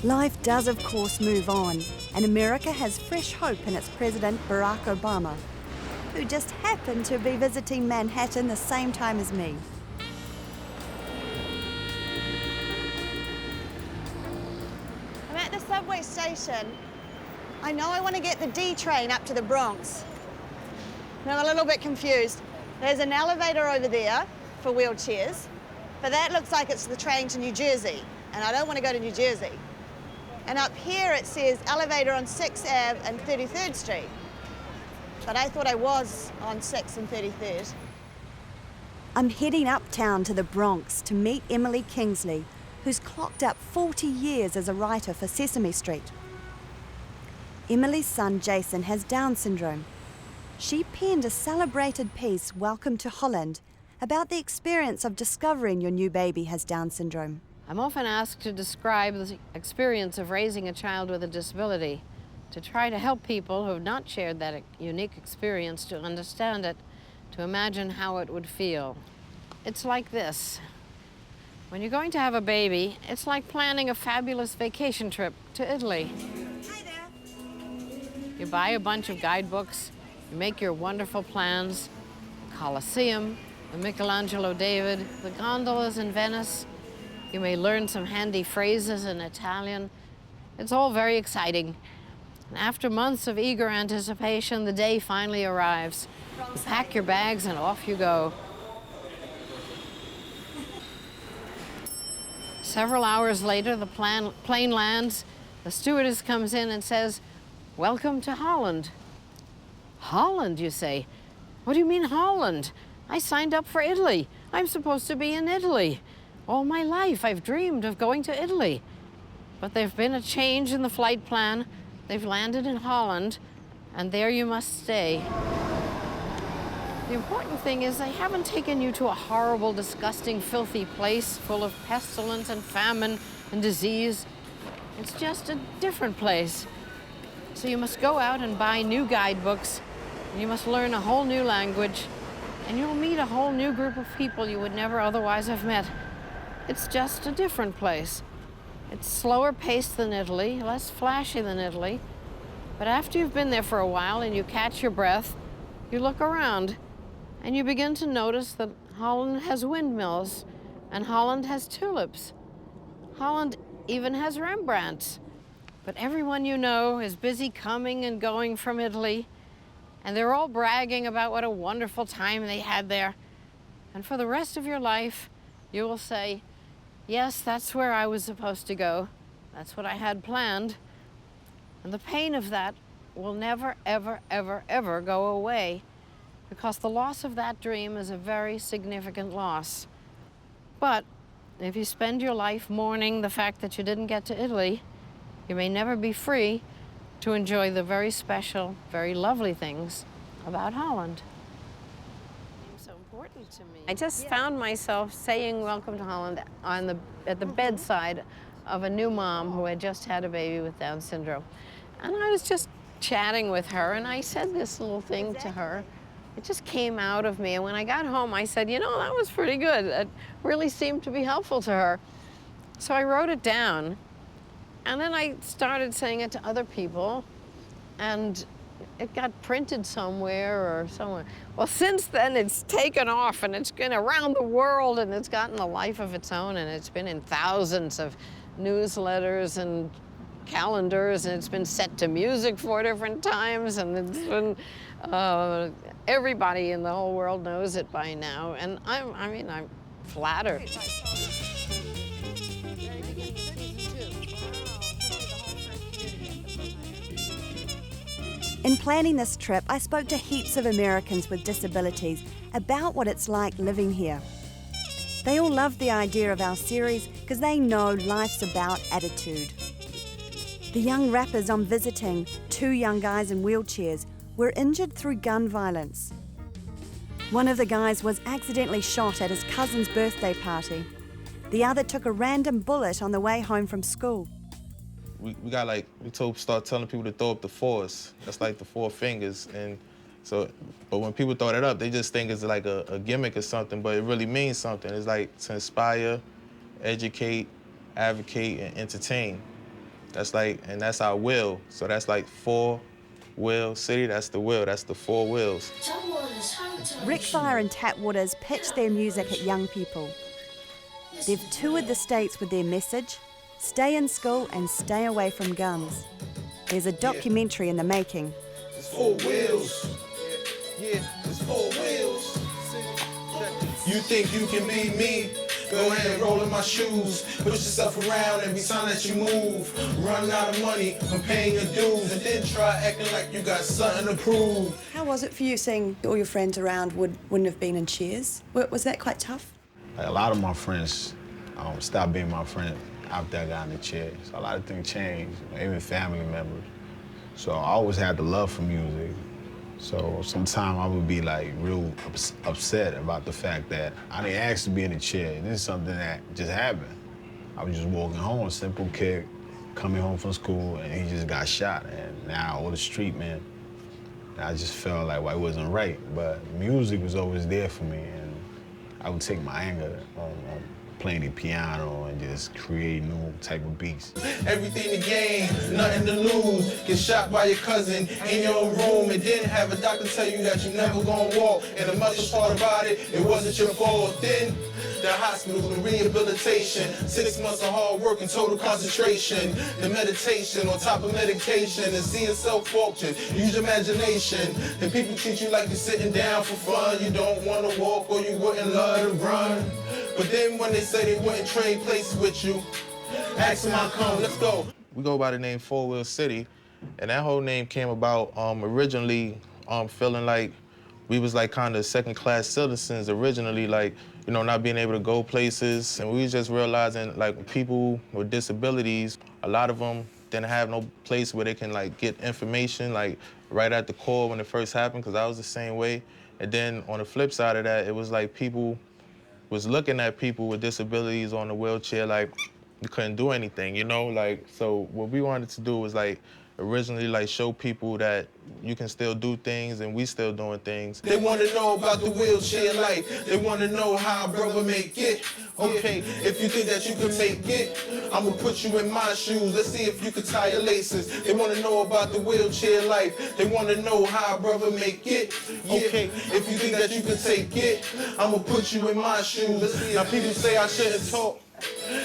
Life does, of course, move on, and America has fresh hope in its President Barack Obama, who just happened to be visiting Manhattan the same time as me. I'm at the subway station. I know I want to get the D train up to the Bronx. And I'm a little bit confused. There's an elevator over there for wheelchairs, but that looks like it's the train to New Jersey, and I don't want to go to New Jersey. And up here it says elevator on 6th Ave and 33rd Street. But I thought I was on 6th and 33rd. I'm heading uptown to the Bronx to meet Emily Kingsley, who's clocked up 40 years as a writer for Sesame Street. Emily's son Jason has Down syndrome. She penned a celebrated piece, Welcome to Holland, about the experience of discovering your new baby has Down syndrome. I'm often asked to describe the experience of raising a child with a disability, to try to help people who have not shared that unique experience to understand it, to imagine how it would feel. It's like this. When you're going to have a baby, it's like planning a fabulous vacation trip to Italy. Hi there. You buy a bunch of guidebooks, you make your wonderful plans, the Colosseum, the Michelangelo David, the gondolas in Venice. You may learn some handy phrases in Italian. It's all very exciting. And after months of eager anticipation, the day finally arrives. You pack your bags and off you go. Several hours later, the plane lands. The stewardess comes in and says, "Welcome to Holland." Holland, you say? What do you mean Holland? I signed up for Italy. I'm supposed to be in Italy. All my life, I've dreamed of going to Italy. But there's been a change in the flight plan. They've landed in Holland, and there you must stay. The important thing is they haven't taken you to a horrible, disgusting, filthy place full of pestilence and famine and disease. It's just a different place. So you must go out and buy new guidebooks, and you must learn a whole new language, and you'll meet a whole new group of people you would never otherwise have met. It's just a different place. It's slower paced than Italy, less flashy than Italy. But after you've been there for a while and you catch your breath, you look around and you begin to notice that Holland has windmills and Holland has tulips. Holland even has Rembrandts. But everyone you know is busy coming and going from Italy, and they're all bragging about what a wonderful time they had there. And for the rest of your life, you will say, yes, that's where I was supposed to go. That's what I had planned. And the pain of that will never, ever, ever, ever go away, because the loss of that dream is a very significant loss. But if you spend your life mourning the fact that you didn't get to Italy, you may never be free to enjoy the very special, very lovely things about Holland. So important to me. I just found myself saying welcome to Holland at the bedside of a new mom who had just had a baby with Down syndrome. And I was just chatting with her, and I said this little thing to her. It just came out of me, and when I got home, I said, you know, that was pretty good. It really seemed to be helpful to her. So I wrote it down, and then I started saying it to other people, and it got printed somewhere or somewhere. Well, since then, it's taken off, and it's been around the world, and it's gotten a life of its own, and it's been in thousands of newsletters and calendars, and it's been set to music 4 different times, and it's been, everybody in the whole world knows it by now, and I'm flattered. In planning this trip, I spoke to heaps of Americans with disabilities about what it's like living here. They all love the idea of our series because they know life's about attitude. The young rappers I'm visiting, 2 young guys in wheelchairs, were injured through gun violence. One of the guys was accidentally shot at his cousin's birthday party. The other took a random bullet on the way home from school. We start telling people to throw up the 4s. That's like the 4 fingers. And so, but when people throw that up, they just think it's like a gimmick or something, but it really means something. It's like to inspire, educate, advocate, and entertain. That's like, and that's our will. So that's like Four Wheel City, that's the wheel, that's the four wheels. Rick Fire and Tapwaters pitch their music at young people. They've toured the States with their message, stay in school and stay away from guns. There's a documentary in the making. It's four wheels. Yeah, it's four wheels. You think you can be me? Go ahead, roll in my shoes. Push yourself around every time that you move. Run out of money from paying your dues, and then try acting like you got something to prove. How was it for you seeing all your friends around wouldn't have been in cheers? Was that quite tough? Like, a lot of my friends stopped being my friend after I got in the chair. So a lot of things changed, even family members. So I always had the love for music. So sometimes I would be like real upset about the fact that I didn't ask to be in the chair. This is something that just happened. I was just walking home, a simple kid, coming home from school, and he just got shot. And now all the street, man, I just felt like, well, it wasn't right. But music was always there for me, and I would take my anger on playing the piano and just create new type of beats. Everything to gain, nothing to lose. Get shot by your cousin in your own room and then have a doctor tell you that you never gonna walk. And the mother's part about it, it wasn't your fault. Then the hospital, the rehabilitation, 6 months of hard work and total concentration. The meditation on top of medication and see yourself function. Use your imagination. And people treat you like you're sitting down for fun. You don't want to walk or you wouldn't love to run. But then when they say they wouldn't trade places with you, ask them how come, let's go. We go by the name Four Wheel City, and that whole name came about originally feeling like we was like kind of second-class citizens originally, like, you know, not being able to go places. And we was just realizing, like, people with disabilities, a lot of them didn't have no place where they can, like, get information, like, right at the core when it first happened, because I was the same way. And then on the flip side of that, it was like people was looking at people with disabilities on the wheelchair like you couldn't do anything, you know? Like, so what we wanted to do was like originally like show people that you can still do things and we still doing things. They want to know about the wheelchair life. They want to know how a brother make it. Okay, if you think that you can make it, I'm gonna put you in my shoes. Let's see if you can tie your laces. They want to know about the wheelchair life. They want to know how a brother make it. Okay, if you think that you can take it, I'm gonna put you in my shoes. Now people say I shouldn't talk.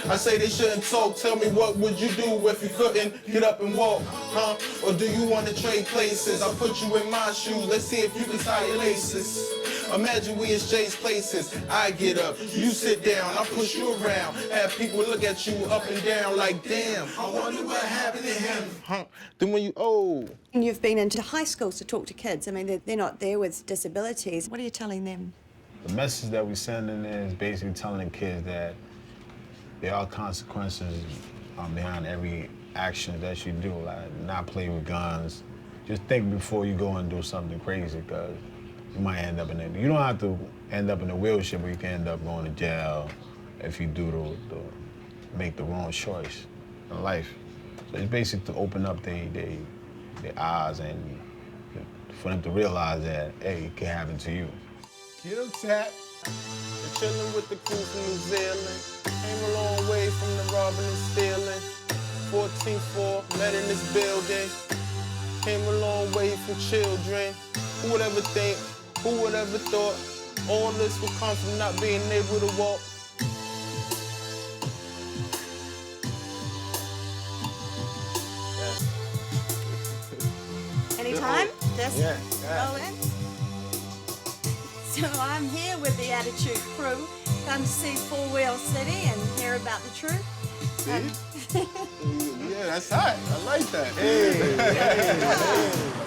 I say they shouldn't talk. Tell me, what would you do if you couldn't get up and walk, huh? Or do you want to trade places? I'll put you in my shoes. Let's see if you can tie your laces. Imagine we exchange places. I get up, you sit down, I push you around. Have people look at you up and down like, damn, I wonder what happened to him, huh? Then when you, And you've been into high schools to talk to kids. I mean, they're not there with disabilities. What are you telling them? The message that we send in there is basically telling kids that there are consequences behind every action that you do, like not play with guns. Just think before you go and do something crazy, because you might end up in it. You don't have to end up in a wheelchair, but you can end up going to jail if you do make the wrong choice in life. So it's basically to open up their eyes and for them to realize that, hey, it can happen to you. get them tapped. They're chilling with the crew from New Zealand. Came a long way from the robbing and stealing. 14th floor, met in this building. Came a long way from children. Who would ever think, who would ever thought all this would come from not being able to walk? Anytime? Just Yeah. roll in. So I'm here with the Attitude crew. Come to see Four Wheel City and hear about the truth. Yeah, that's hot. I like that. Hey.